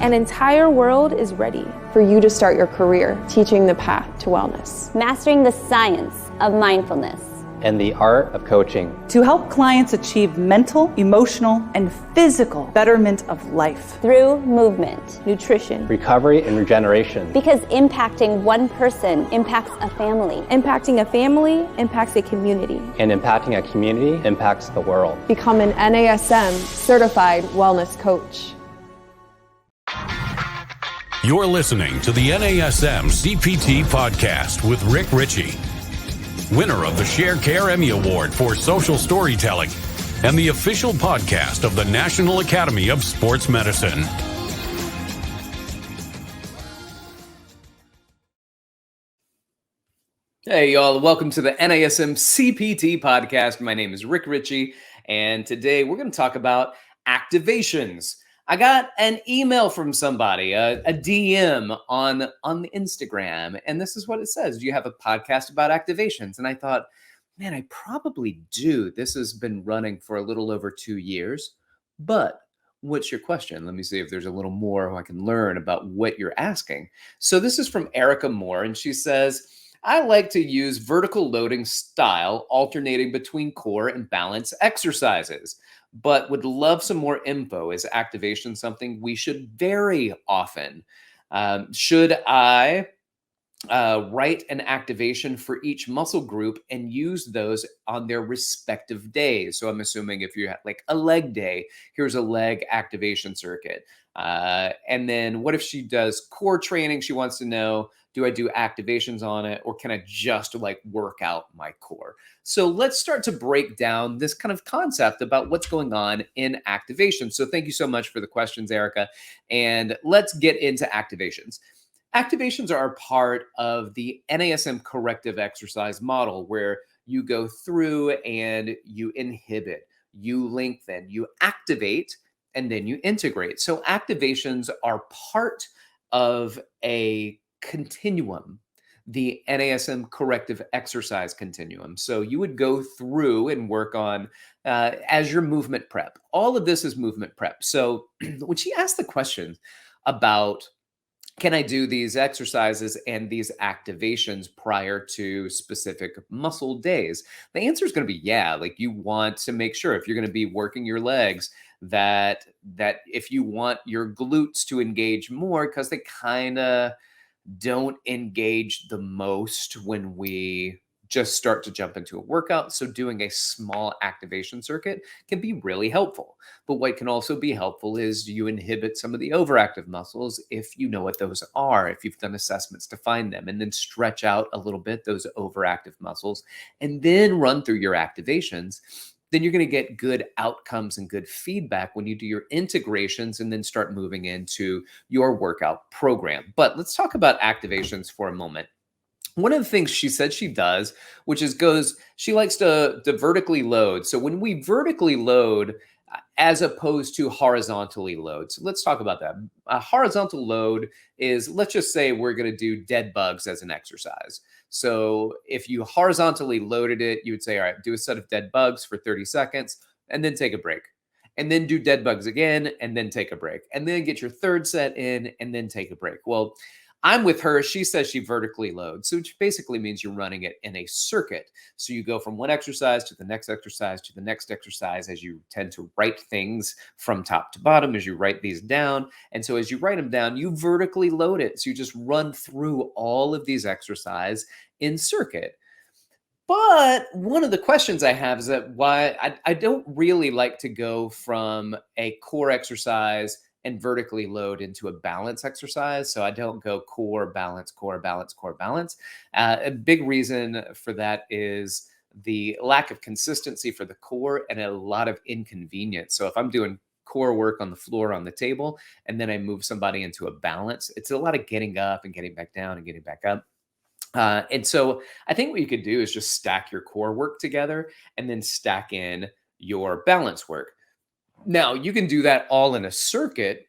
An entire world is ready for you to start your career teaching the path to wellness. Mastering the science of mindfulness. And the art of coaching. To help clients achieve mental, emotional, and physical betterment of life. Through movement, nutrition, recovery, and regeneration. Because impacting one person impacts a family. Impacting a family impacts a community. And impacting a community impacts the world. Become an NASM certified wellness coach. You're listening to the NASM-CPT Podcast with Richey, winner of the Share Care Emmy Award for Social Storytelling and the official podcast of the National Academy of Sports Medicine. Hey, y'all. Welcome to the NASM-CPT Podcast. My name is Richey, and today we're going to talk about activations. I got an email from somebody, a DM on Instagram, and this is what it says. Do you have a podcast about activations? And I thought, man, I probably do. This has been running for a little over 2 years, but what's your question? Let me see if there's a little more I can learn about what you're asking. So this is from Erica Moore, and she says, I like to use vertical loading style, alternating between core and balance exercises, but would love some more info. Is activation something we should vary often? Should I write an activation for each muscle group and use those on their respective days? So I'm assuming if you have like a leg day, here's a leg activation circuit. And then what if she does core training? She wants to know, do I do activations on it, or can I just like work out my core? So let's start to break down this kind of concept about what's going on in activation. So thank you so much for the questions, Erica. And let's get into activations. Activations are part of the NASM corrective exercise model, where you go through and you inhibit, you lengthen, you activate, and then you integrate. So activations are part of a continuum, the NASM corrective exercise continuum. So you would go through and work on as your movement prep. All of this is movement prep. So when she asked the question about, can I do these exercises and these activations prior to specific muscle days? The answer is going to be yeah. Like, you want to make sure, if you're going to be working your legs, that if you want your glutes to engage more, because they kind of don't engage the most when we just start to jump into a workout. So doing a small activation circuit can be really helpful. But what can also be helpful is you inhibit some of the overactive muscles if you know what those are, if you've done assessments to find them, and then stretch out a little bit those overactive muscles and then run through your activations. Then you're going to get good outcomes and good feedback when you do your integrations and then start moving into your workout program. But let's talk about activations for a moment. One of the things she said she does, which is she likes to vertically load. So when we vertically load, as opposed to horizontally load. So let's talk about that. A horizontal load is, let's just say we're going to do dead bugs as an exercise. So if you horizontally loaded it, you would say, all right, do a set of dead bugs for 30 seconds and then take a break. And then do dead bugs again and then take a break. And then get your third set in and then take a break. Well, I'm with her. She says she vertically loads, so which basically means you're running it in a circuit. So you go from one exercise to the next exercise to the next exercise, as you tend to write things from top to bottom as you write these down. And so as you write them down, you vertically load it. So you just run through all of these exercises in circuit. But one of the questions I have is that why I don't really like to go from a core exercise and vertically load into a balance exercise. So I don't go core, balance, core, balance, core, balance. A big reason for that is the lack of consistency for the core and a lot of inconvenience. So if I'm doing core work on the floor on the table, and then I move somebody into a balance, it's a lot of getting up and getting back down and getting back up. And so I think what you could do is just stack your core work together and then stack in your balance work. Now, you can do that all in a circuit,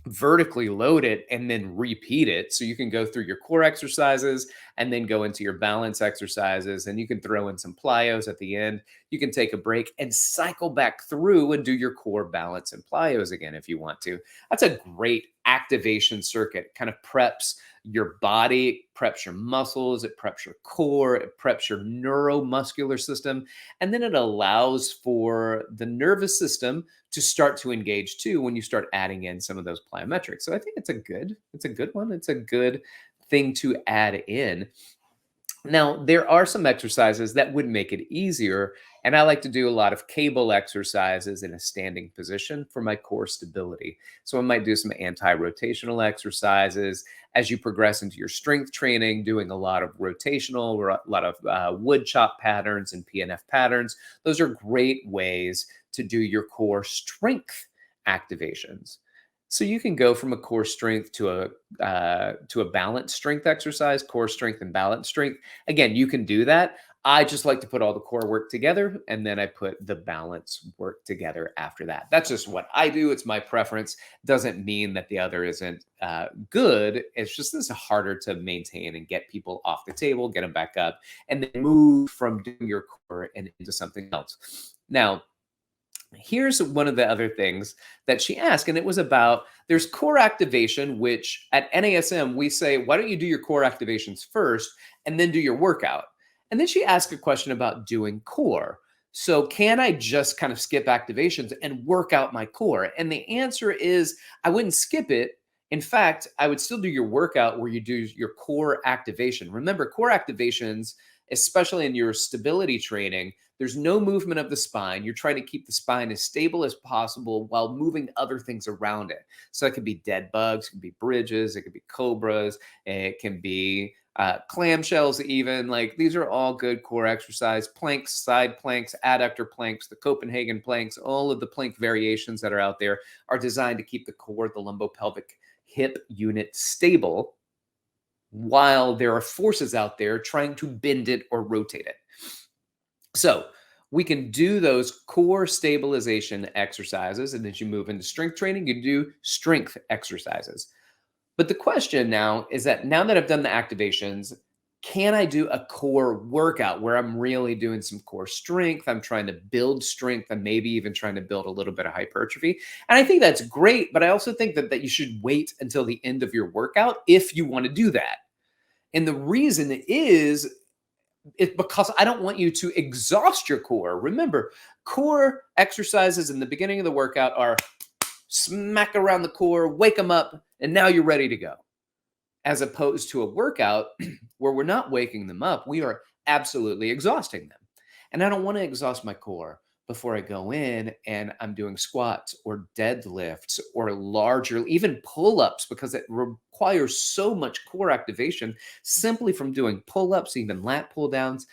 vertically load it, and then repeat it. So you can go through your core exercises and then go into your balance exercises, and you can throw in some plyos at the end. You can take a break and cycle back through and do your core balance and plyos again if you want to. That's a great activation circuit. It kind of preps your body, preps your muscles, it preps your core, it preps your neuromuscular system, and then it allows for the nervous system to start to engage too when you start adding in some of those plyometrics. So I think it's a good one. It's a good thing to add in. Now, there are some exercises that would make it easier, and I like to do a lot of cable exercises in a standing position for my core stability. So I might do some anti-rotational exercises as you progress into your strength training, doing a lot of rotational, or a lot of wood chop patterns and PNF patterns. Those are great ways to do your core strength activations. So you can go from a core strength to a balance strength exercise, core strength and balance strength. Again, you can do that. I just like to put all the core work together, and then I put the balance work together after that. That's just what I do. It's my preference. Doesn't mean that the other isn't good. It's just this is harder to maintain and get people off the table, get them back up, and then move from doing your core and into something else. Now, here's one of the other things that she asked, and it was about there's core activation, which at NASM, we say, why don't you do your core activations first and then do your workout? And then she asked a question about doing core. So can I just kind of skip activations and work out my core? And the answer is I wouldn't skip it. In fact, I would still do your workout where you do your core activation. Remember, core activations, especially in your stability training, there's no movement of the spine. You're trying to keep the spine as stable as possible while moving other things around it. So it could be dead bugs, it could be bridges, it could be cobras, it can be clamshells even. Like these are all good core exercise. Planks, side planks, adductor planks, the Copenhagen planks, all of the plank variations that are out there are designed to keep the core, the lumbopelvic hip unit stable while there are forces out there trying to bend it or rotate it. So we can do those core stabilization exercises. And as you move into strength training, you do strength exercises. But the question now is that now that I've done the activations, can I do a core workout where I'm really doing some core strength? I'm trying to build strength and maybe even trying to build a little bit of hypertrophy. And I think that's great, but I also think that you should wait until the end of your workout if you want to do that. And the reason is it's because I don't want you to exhaust your core. Remember, core exercises in the beginning of the workout are smack around the core, wake them up, and now you're ready to go. As opposed to a workout where we're not waking them up, we are absolutely exhausting them. And I don't want to exhaust my core before I go in and I'm doing squats or deadlifts or larger, even pull-ups, because it requires so much core activation simply from doing pull-ups, even lat pull-downs.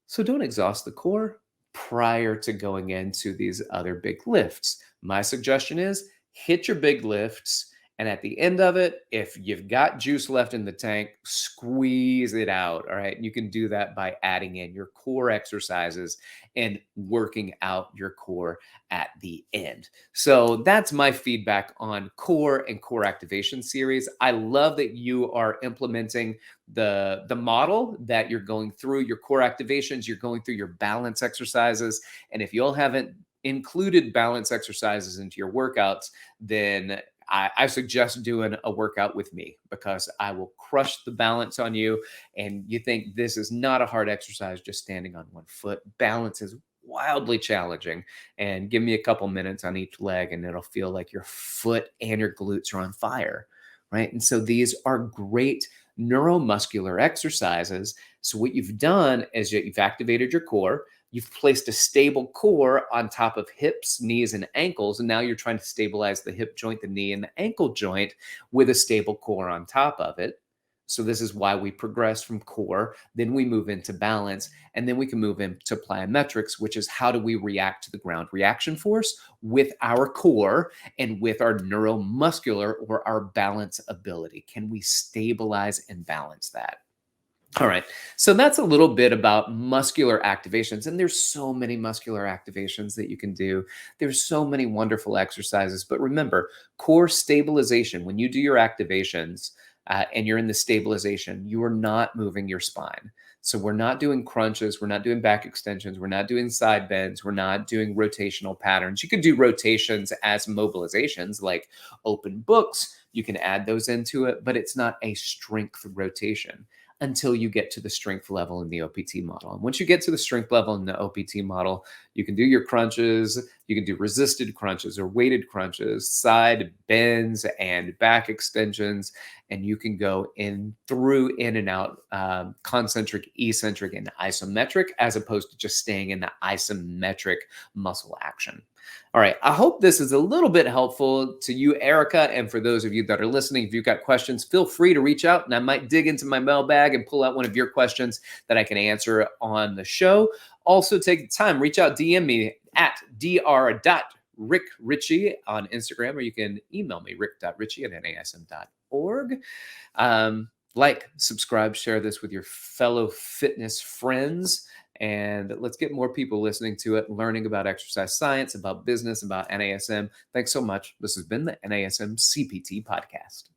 So don't exhaust the core prior to going into these other big lifts. My suggestion is hit your big lifts, and at the end of it, if you've got juice left in the tank, squeeze it out, all right? You can do that by adding in your core exercises and working out your core at the end. So that's my feedback on core and core activation series. I love that you are implementing the model that you're going through your core activations, you're going through your balance exercises, and if you all haven't included balance exercises into your workouts, then I suggest doing a workout with me because I will crush the balance on you. And you think this is not a hard exercise, just standing on one foot. Balance is wildly challenging. And give me a couple minutes on each leg and it'll feel like your foot and your glutes are on fire, right? And so these are great neuromuscular exercises. So what you've done is you've activated your core. You've placed a stable core on top of hips, knees, and ankles. And now you're trying to stabilize the hip joint, the knee, and the ankle joint with a stable core on top of it. So this is why we progress from core. Then we move into balance. And then we can move into plyometrics, which is how do we react to the ground reaction force with our core and with our neuromuscular or our balance ability. Can we stabilize and balance that? All right, so that's a little bit about muscular activations, and there's so many muscular activations that you can do. There's so many wonderful exercises, but remember, core stabilization, when you do your activations and you're in the stabilization, you are not moving your spine. So we're not doing crunches, we're not doing back extensions, we're not doing side bends, we're not doing rotational patterns. You could do rotations as mobilizations like open books. You can add those into it, but it's not a strength rotation until you get to the strength level in the OPT model. And once you get to the strength level in the OPT model, you can do your crunches, you can do resisted crunches or weighted crunches, side bends and back extensions, and you can go in and out, concentric, eccentric, and isometric, as opposed to just staying in the isometric muscle action. All right, I hope this is a little bit helpful to you, Erica, and for those of you that are listening. If you've got questions, feel free to reach out, and I might dig into my mailbag and pull out one of your questions that I can answer on the show. Also, take the time, reach out, DM me at dr.rickrichey on Instagram, or you can email me, rick.richey@nasm.org. Like, subscribe, share this with your fellow fitness friends, and let's get more people listening to it, learning about exercise science, about business, about NASM. Thanks so much. This has been the NASM CPT Podcast.